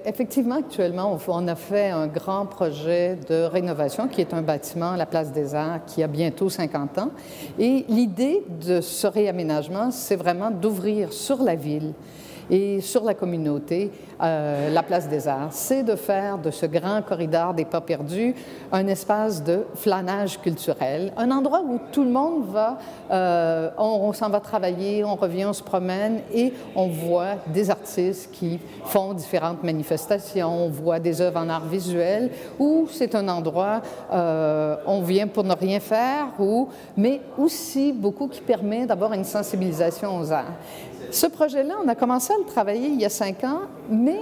effectivement, actuellement, on a fait un grand projet de rénovation qui est un bâtiment, la Place des Arts, qui a bientôt 50 ans. Et l'idée de ce réaménagement, c'est vraiment d'ouvrir sur la ville et sur la communauté, la Place des Arts. C'est de faire de ce grand corridor des pas perdus un espace de flânage culturel, un endroit où tout le monde va, on s'en va travailler, on revient, on se promène et on voit des artistes qui font différentes manifestations, on voit des œuvres en art visuel, ou c'est un endroit, on vient pour ne rien faire, mais aussi beaucoup qui permet d'avoir une sensibilisation aux arts. Ce projet-là, on a commencé à le travailler il y a 5 ans, mais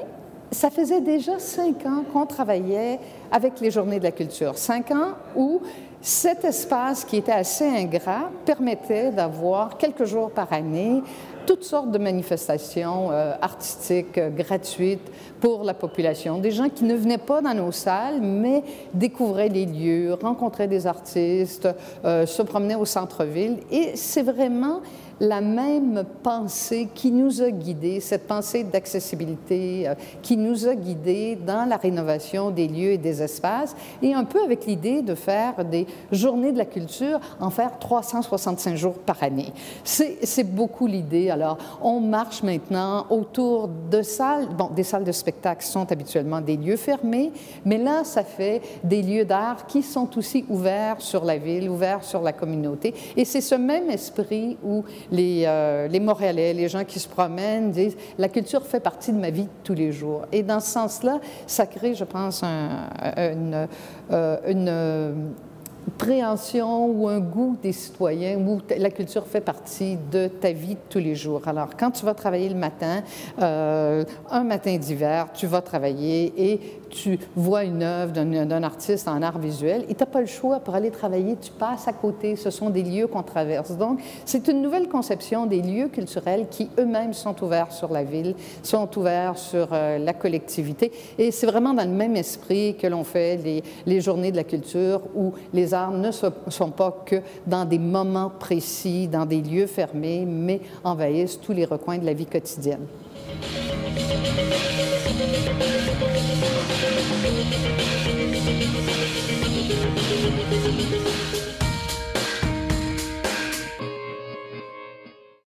ça faisait déjà 5 ans qu'on travaillait avec les Journées de la culture. 5 ans où cet espace qui était assez ingrat permettait d'avoir quelques jours par année toutes sortes de manifestations artistiques gratuites pour la population. Des gens qui ne venaient pas dans nos salles, mais découvraient les lieux, rencontraient des artistes, se promenaient au centre-ville. Et c'est vraiment la même pensée qui nous a guidés, cette pensée d'accessibilité qui nous a guidés dans la rénovation des lieux et des espaces, et un peu avec l'idée de faire des journées de la culture, en faire 365 jours par année. C'est beaucoup l'idée. Alors, on marche maintenant autour de salles, bon, des salles de spectacle sont habituellement des lieux fermés, mais là, ça fait des lieux d'art qui sont aussi ouverts sur la ville, ouverts sur la communauté, et c'est ce même esprit où les Montréalais, les gens qui se promènent, disent « la culture fait partie de ma vie de tous les jours ». Et dans ce sens-là, ça crée, je pense, une préhension ou un goût des citoyens où la culture fait partie de ta vie de tous les jours. Alors, quand tu vas travailler le matin, un matin d'hiver, tu vas travailler et tu vois une œuvre d'un artiste en art visuel et tu n'as pas le choix pour aller travailler, tu passes à côté, ce sont des lieux qu'on traverse. Donc, c'est une nouvelle conception des lieux culturels qui eux-mêmes sont ouverts sur la ville, sont ouverts sur la collectivité et c'est vraiment dans le même esprit que l'on fait les journées de la culture où les arts ne sont pas que dans des moments précis, dans des lieux fermés, mais envahissent tous les recoins de la vie quotidienne.